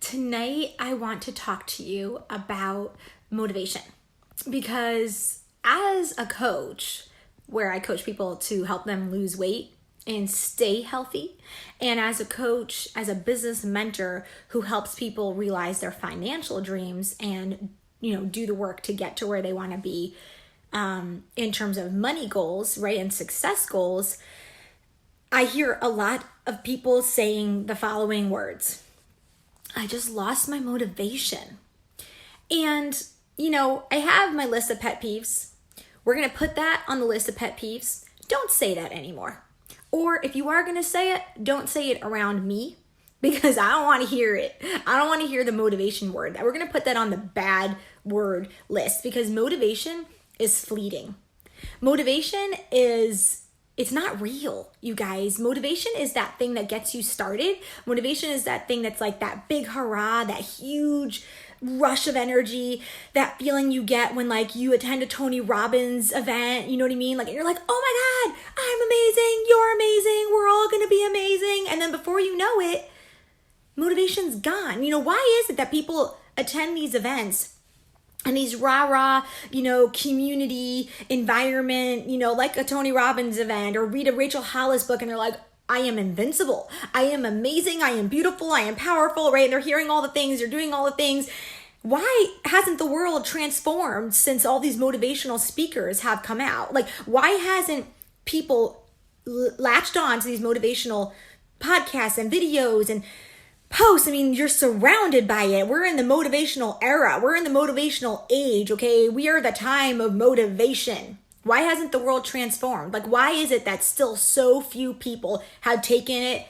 Tonight, I want to talk to you about motivation because as a coach, where I coach people to help them lose weight and stay healthy, and as a coach, as a business mentor who helps people realize their financial dreams and, do the work to get to where they want to be in terms of money goals, right, and success goals, I hear a lot of people saying the following words. I just lost my motivation. And, I have my list of pet peeves. We're going to put that on the list of pet peeves. Don't say that anymore. Or if you are going to say it, don't say it around me because I don't want to hear it. I don't want to hear the motivation word. We're going to put that on the bad word list because motivation is fleeting. Motivation it's not real, you guys. Motivation is that thing that gets you started. Motivation is that thing that's like that big hurrah, that huge rush of energy, that feeling you get when you attend a Tony Robbins event, you know what I mean? You're like, oh my God, I'm amazing, you're amazing, we're all gonna be amazing. And then before you know it, motivation's gone. Why is it that people attend these events and these rah-rah, community environment, like a Tony Robbins event, or read a Rachel Hollis book and they're like, I am invincible. I am amazing. I am beautiful. I am powerful, right? And they're hearing all the things. They're doing all the things. Why hasn't the world transformed since all these motivational speakers have come out? Why hasn't people latched on to these motivational podcasts and videos and posts? You're surrounded by it. We're in the motivational era. We're in the motivational age, okay? We are the time of motivation. Why hasn't the world transformed? Why is it that still so few people have taken it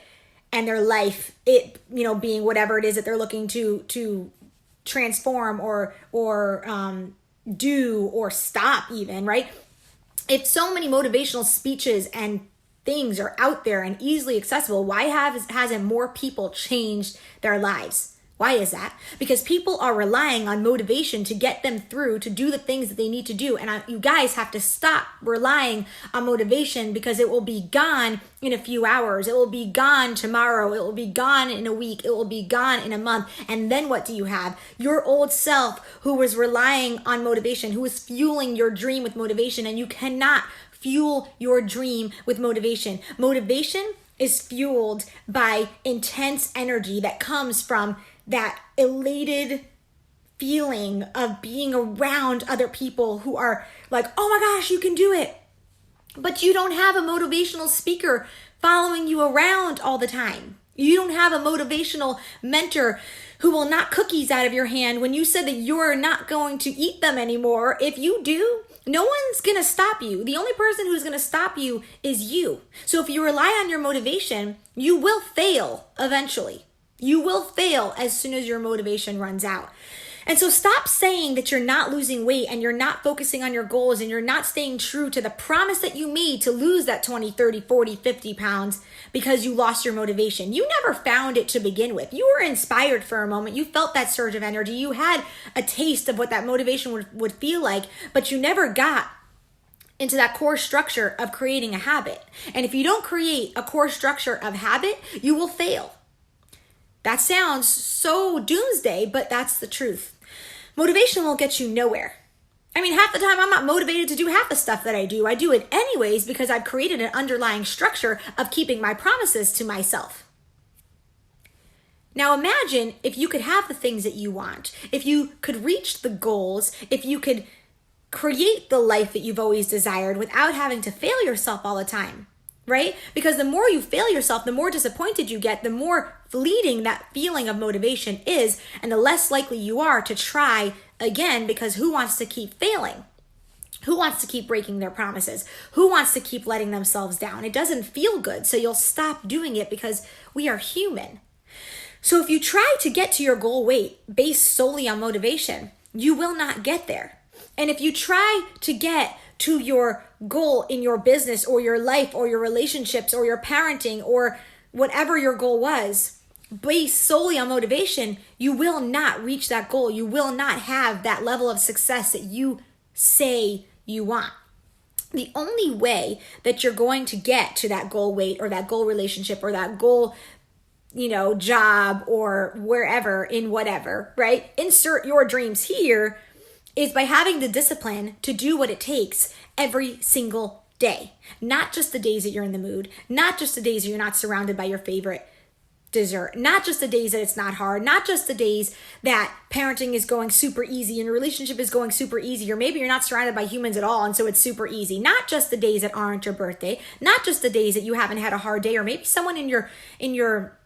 and their life, being whatever it is that they're looking to transform or do or stop even, right? If so many motivational speeches and things are out there and easily accessible, why hasn't more people changed their lives? Why is that? Because people are relying on motivation to get them through to do the things that they need to do. And you guys have to stop relying on motivation because it will be gone in a few hours. It will be gone tomorrow. It will be gone in a week. It will be gone in a month. And then what do you have? Your old self who was relying on motivation, who was fueling your dream with motivation. And you cannot fuel your dream with motivation. Motivation is fueled by intense energy that comes from that elated feeling of being around other people who are like, oh my gosh, you can do it. But you don't have a motivational speaker following you around all the time. You don't have a motivational mentor who will knock cookies out of your hand when you said that you're not going to eat them anymore. If you do, no one's going to stop you. The only person who's going to stop you is you. So if you rely on your motivation, you will fail eventually. You will fail as soon as your motivation runs out. And so stop saying that you're not losing weight and you're not focusing on your goals and you're not staying true to the promise that you made to lose that 20, 30, 40, 50 pounds because you lost your motivation. You never found it to begin with. You were inspired for a moment. You felt that surge of energy. You had a taste of what that motivation would feel like, but you never got into that core structure of creating a habit. And if you don't create a core structure of habit, you will fail. That sounds so doomsday, but that's the truth. Motivation will get you nowhere. Half the time I'm not motivated to do half the stuff that I do. I do it anyways because I've created an underlying structure of keeping my promises to myself. Now imagine if you could have the things that you want, if you could reach the goals, if you could create the life that you've always desired without having to fail yourself all the time. Right? Because the more you fail yourself, the more disappointed you get, the more fleeting that feeling of motivation is, and the less likely you are to try again, because who wants to keep failing? Who wants to keep breaking their promises? Who wants to keep letting themselves down? It doesn't feel good, so you'll stop doing it because we are human. So if you try to get to your goal weight based solely on motivation, you will not get there. And if you try to get to your goal in your business or your life or your relationships or your parenting or whatever your goal was, based solely on motivation, you will not reach that goal. You will not have that level of success that you say you want. The only way that you're going to get to that goal weight or that goal relationship or that goal job or wherever in whatever, right? Insert your dreams here, is by having the discipline to do what it takes every single day. Not just the days that you're in the mood, not just the days that you're not surrounded by your favorite dessert, not just the days that it's not hard, not just the days that parenting is going super easy and your relationship is going super easy, or maybe you're not surrounded by humans at all and so it's super easy. Not just the days that aren't your birthday, not just the days that you haven't had a hard day, or maybe someone in your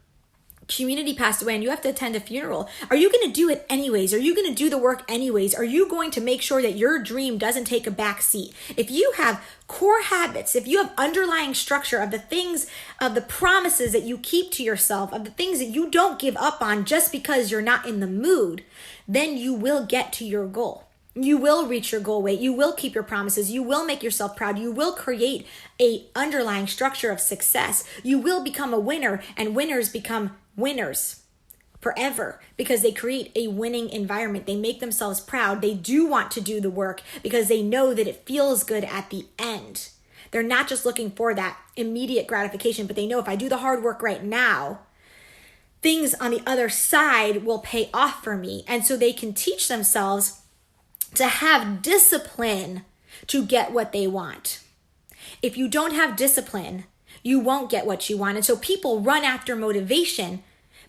community passed away and you have to attend a funeral. Are you going to do it anyways? Are you going to do the work anyways? Are you going to make sure that your dream doesn't take a back seat? If you have core habits, if you have underlying structure of the things, of the promises that you keep to yourself, of the things that you don't give up on just because you're not in the mood, then you will get to your goal. You will reach your goal weight. You will keep your promises. You will make yourself proud. You will create a underlying structure of success. You will become a winner, and winners become winners forever because they create a winning environment. They make themselves proud. They do want to do the work because they know that it feels good at the end. They're not just looking for that immediate gratification, but they know if I do the hard work right now, things on the other side will pay off for me. And so they can teach themselves to have discipline to get what they want. If you don't have discipline, you won't get what you want. And so people run after motivation,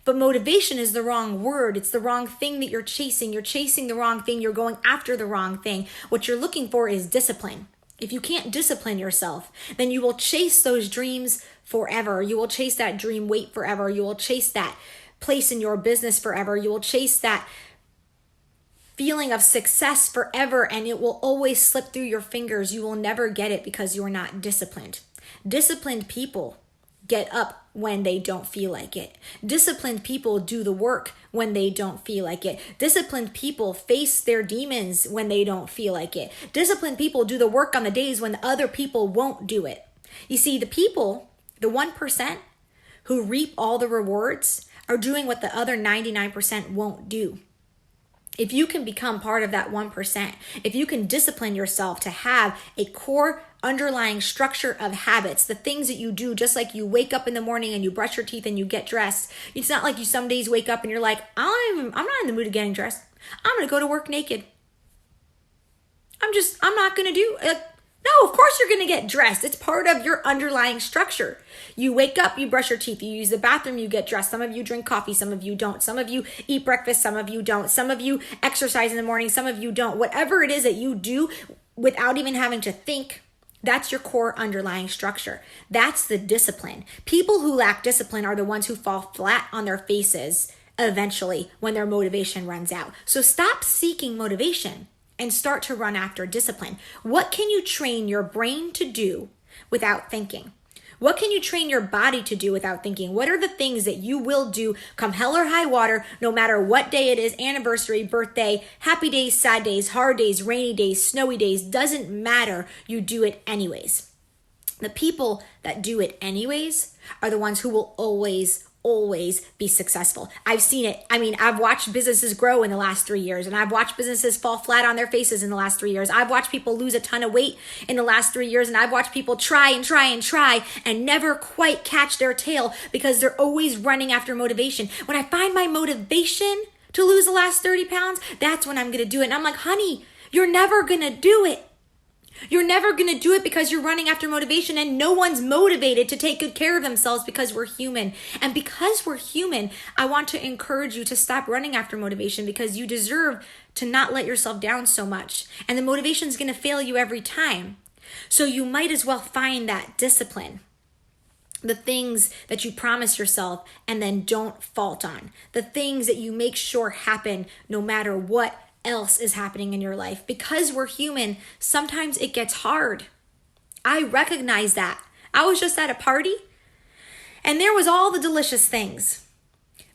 but motivation is the wrong word. It's the wrong thing that you're chasing. You're chasing the wrong thing. You're going after the wrong thing. What you're looking for is discipline. If you can't discipline yourself, then you will chase those dreams forever. You will chase that dream weight forever. You will chase that place in your business forever. You will chase that feeling of success forever, and it will always slip through your fingers. You will never get it because you're not disciplined. Disciplined people get up when they don't feel like it. Disciplined people do the work when they don't feel like it. Disciplined people face their demons when they don't feel like it. Disciplined people do the work on the days when other people won't do it. You see, the people, the 1% who reap all the rewards, are doing what the other 99% won't do. If you can become part of that 1%, if you can discipline yourself to have a core underlying structure of habits, the things that you do, just like you wake up in the morning and you brush your teeth and you get dressed. It's not like you some days wake up and you're like, I'm not in the mood of getting dressed. I'm going to go to work naked. I'm not going to do it. No, of course you're going to get dressed. It's part of your underlying structure. You wake up, you brush your teeth, you use the bathroom, you get dressed. Some of you drink coffee, some of you don't. Some of you eat breakfast, some of you don't. Some of you exercise in the morning, some of you don't. Whatever it is that you do without even having to think, that's your core underlying structure. That's the discipline. People who lack discipline are the ones who fall flat on their faces eventually when their motivation runs out. So stop seeking motivation and start to run after discipline. What can you train your brain to do without thinking? What can you train your body to do without thinking? What are the things that you will do come hell or high water, no matter what day it is, anniversary, birthday, happy days, sad days, hard days, rainy days, snowy days, doesn't matter. You do it anyways. The people that do it anyways are the ones who will always be successful. I've seen it. I mean, I've watched businesses grow in the last 3 years, and I've watched businesses fall flat on their faces in the last 3 years. I've watched people lose a ton of weight in the last 3 years, and I've watched people try and never quite catch their tail because they're always running after motivation. When I find my motivation to lose the last 30 pounds, that's when I'm going to do it. And I'm like, honey, you're never going to do it. You're never going to do it because you're running after motivation, and no one's motivated to take good care of themselves because we're human. And because we're human, I want to encourage you to stop running after motivation because you deserve to not let yourself down so much. And the motivation is going to fail you every time. So you might as well find that discipline. The things that you promise yourself and then don't fault on. The things that you make sure happen no matter what else is happening in your life. Because we're human, sometimes it gets hard. I recognize that. I was just at a party and there was all the delicious things.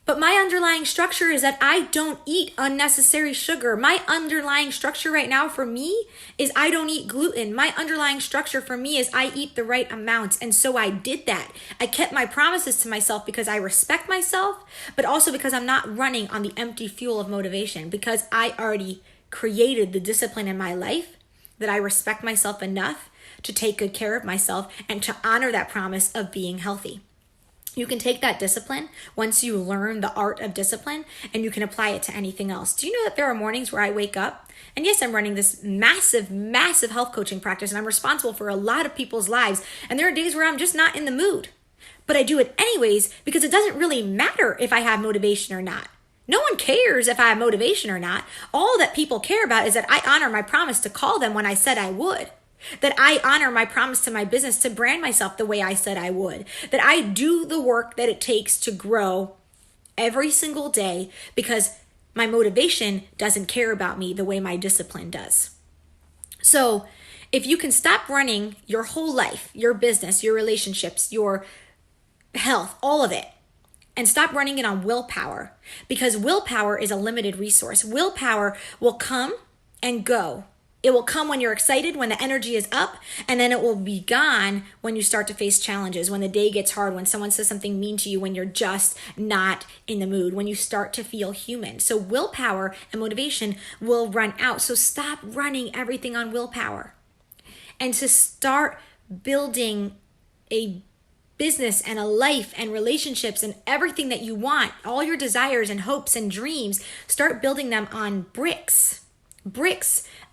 But my underlying structure is that I don't eat unnecessary sugar. My underlying structure right now for me is I don't eat gluten. My underlying structure for me is I eat the right amounts. And so I did that. I kept my promises to myself because I respect myself, but also because I'm not running on the empty fuel of motivation, because I already created the discipline in my life that I respect myself enough to take good care of myself and to honor that promise of being healthy. You can take that discipline once you learn the art of discipline and you can apply it to anything else. Do you know that there are mornings where I wake up and yes, I'm running this massive, massive health coaching practice and I'm responsible for a lot of people's lives. And there are days where I'm just not in the mood, but I do it anyways because it doesn't really matter if I have motivation or not. No one cares if I have motivation or not. All that people care about is that I honor my promise to call them when I said I would. That I honor my promise to my business to brand myself the way I said I would. That I do the work that it takes to grow every single day because my motivation doesn't care about me the way my discipline does. So if you can stop running your whole life, your business, your relationships, your health, all of it, and stop running it on willpower, because willpower is a limited resource. Willpower will come and go. It will come when you're excited, when the energy is up, and then it will be gone when you start to face challenges, when the day gets hard, when someone says something mean to you, when you're just not in the mood, when you start to feel human. So willpower and motivation will run out. So stop running everything on willpower and to start building a business and a life and relationships and everything that you want, all your desires and hopes and dreams, start building them on bricks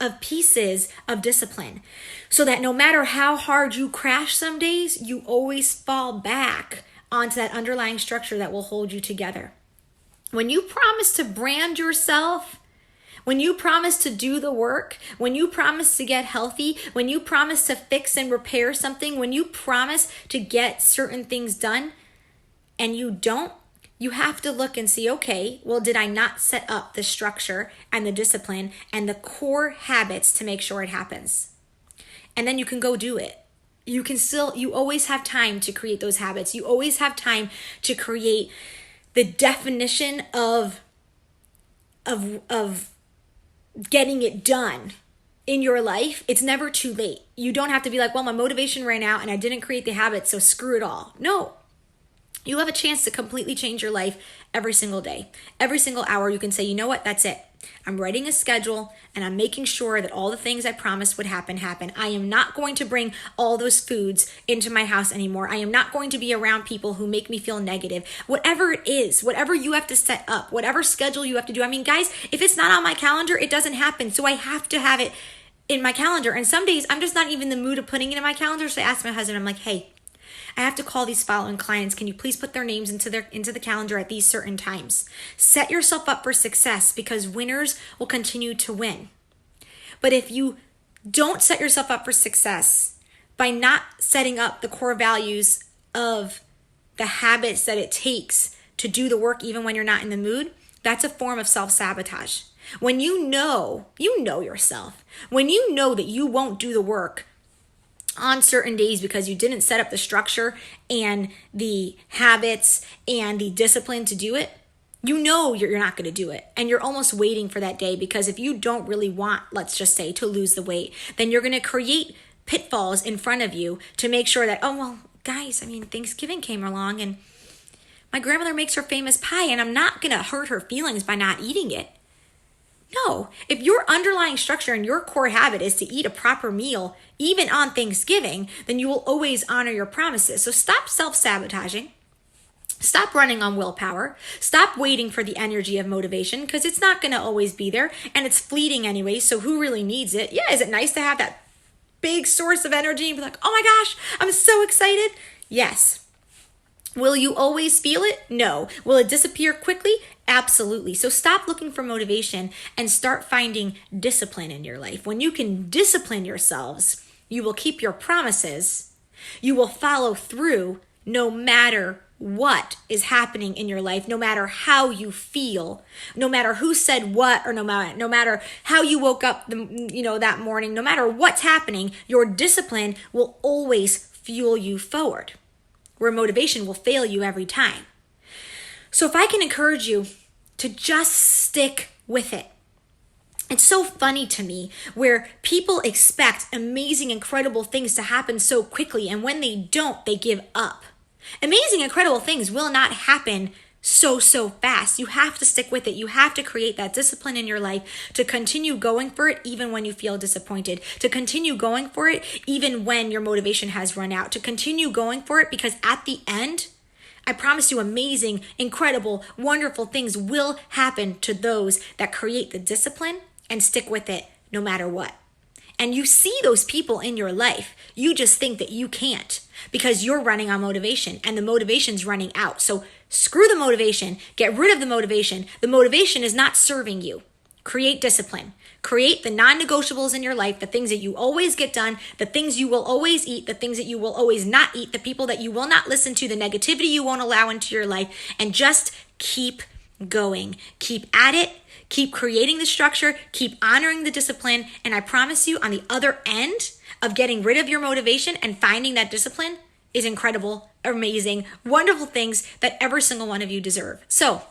of pieces of discipline, so that no matter how hard you crash some days, you always fall back onto that underlying structure that will hold you together. When you promise to brand yourself, when you promise to do the work, when you promise to get healthy, when you promise to fix and repair something, when you promise to get certain things done and you don't, you have to look and see, okay, well, did I not set up the structure and the discipline and the core habits to make sure it happens? And then you can go do it. You always have time to create those habits. You always have time to create the definition of getting it done in your life. It's never too late. You don't have to be like, well, my motivation ran out and I didn't create the habit, so screw it all. No. You have a chance to completely change your life every single day. Every single hour you can say, you know what, that's it. I'm writing a schedule and I'm making sure that all the things I promised would happen. I am not going to bring all those foods into my house anymore. I am not going to be around people who make me feel negative. Whatever it is, whatever you have to set up, whatever schedule you have to do. I mean, guys, if it's not on my calendar, it doesn't happen. So I have to have it in my calendar. And some days I'm just not even in the mood of putting it in my calendar. So I ask my husband, I'm like, hey, I have to call these following clients. Can you please put their names into the calendar at these certain times? Set yourself up for success, because winners will continue to win. But if you don't set yourself up for success by not setting up the core values of the habits that it takes to do the work even when you're not in the mood, that's a form of self-sabotage. When you know yourself, when you know that you won't do the work on certain days because you didn't set up the structure and the habits and the discipline to do it, you know you're not going to do it. And you're almost waiting for that day, because if you don't really want, let's just say, to lose the weight, then you're going to create pitfalls in front of you to make sure that, oh, well, guys, I mean, Thanksgiving came along and my grandmother makes her famous pie and I'm not going to hurt her feelings by not eating it. No, if your underlying structure and your core habit is to eat a proper meal, even on Thanksgiving, then you will always honor your promises. So stop self-sabotaging. Stop running on willpower. Stop waiting for the energy of motivation, because it's not going to always be there and it's fleeting anyway. So who really needs it? Yeah, is it nice to have that big source of energy and be like, oh my gosh, I'm so excited? Yes. Will you always feel it? No. Will it disappear quickly? Absolutely. So stop looking for motivation and start finding discipline in your life. When you can discipline yourselves, you will keep your promises. You will follow through no matter what is happening in your life, no matter how you feel, no matter who said what, or no matter how you woke up that morning, no matter what's happening, your discipline will always fuel you forward, where motivation will fail you every time. So if I can encourage you to just stick with it. It's so funny to me where people expect amazing, incredible things to happen so quickly, and when they don't, they give up. Amazing, incredible things will not happen so fast. You have to stick with it. You have to create that discipline in your life to continue going for it even when you feel disappointed, to continue going for it even when your motivation has run out, to continue going for it, because at the end I promise you amazing, incredible, wonderful things will happen to those that create the discipline and stick with it no matter what. And you see those people in your life. You just think that you can't because you're running on motivation and the motivation's running out. So screw the motivation. Get rid of the motivation. The motivation is not serving you. Create discipline. Create the non-negotiables in your life, the things that you always get done, the things you will always eat, the things that you will always not eat, the people that you will not listen to, the negativity you won't allow into your life, and just keep going. Keep at it. Keep creating the structure, keep honoring the discipline, and I promise you on the other end of getting rid of your motivation and finding that discipline is incredible, amazing, wonderful things that every single one of you deserve. So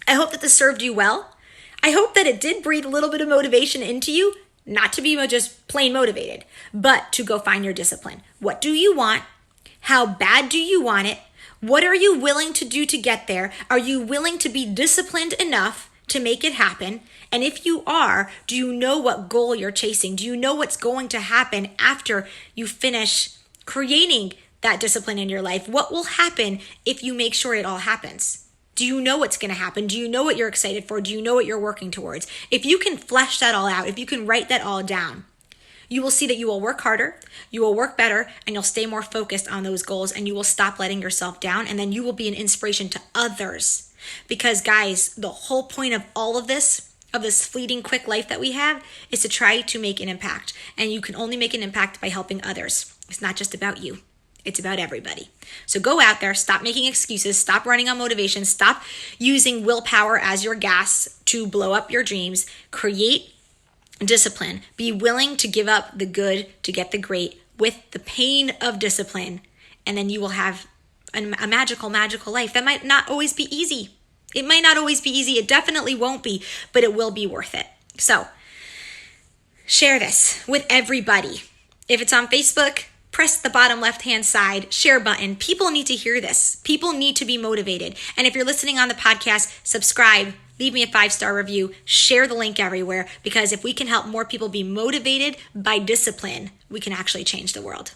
I hope that this served you well. I hope that it did breathe a little bit of motivation into you, not to be just plain motivated, but to go find your discipline. What do you want? How bad do you want it? What are you willing to do to get there? Are you willing to be disciplined enough to make it happen? And if you are, do you know what goal you're chasing? Do you know what's going to happen after you finish creating that discipline in your life? What will happen if you make sure it all happens? Do you know what's going to happen? Do you know what you're excited for? Do you know what you're working towards? If you can flesh that all out, if you can write that all down, you will see that you will work harder, you will work better, and you'll stay more focused on those goals, and you will stop letting yourself down, and then you will be an inspiration to others. Because guys, the whole point of all of this fleeting quick life that we have is to try to make an impact. And you can only make an impact by helping others. It's not just about you. It's about everybody. So go out there, stop making excuses, stop running on motivation, stop using willpower as your gas to blow up your dreams, create discipline, be willing to give up the good to get the great with the pain of discipline, and then you will have a magical life. That might not always be easy. It might not always be easy. It definitely won't be, but it will be worth it. So share this with everybody. If it's on Facebook, press the bottom left-hand side share button. People need to hear this. People need to be motivated. And if you're listening on the podcast, subscribe, leave me a 5-star review, share the link everywhere, because if we can help more people be motivated by discipline, we can actually change the world.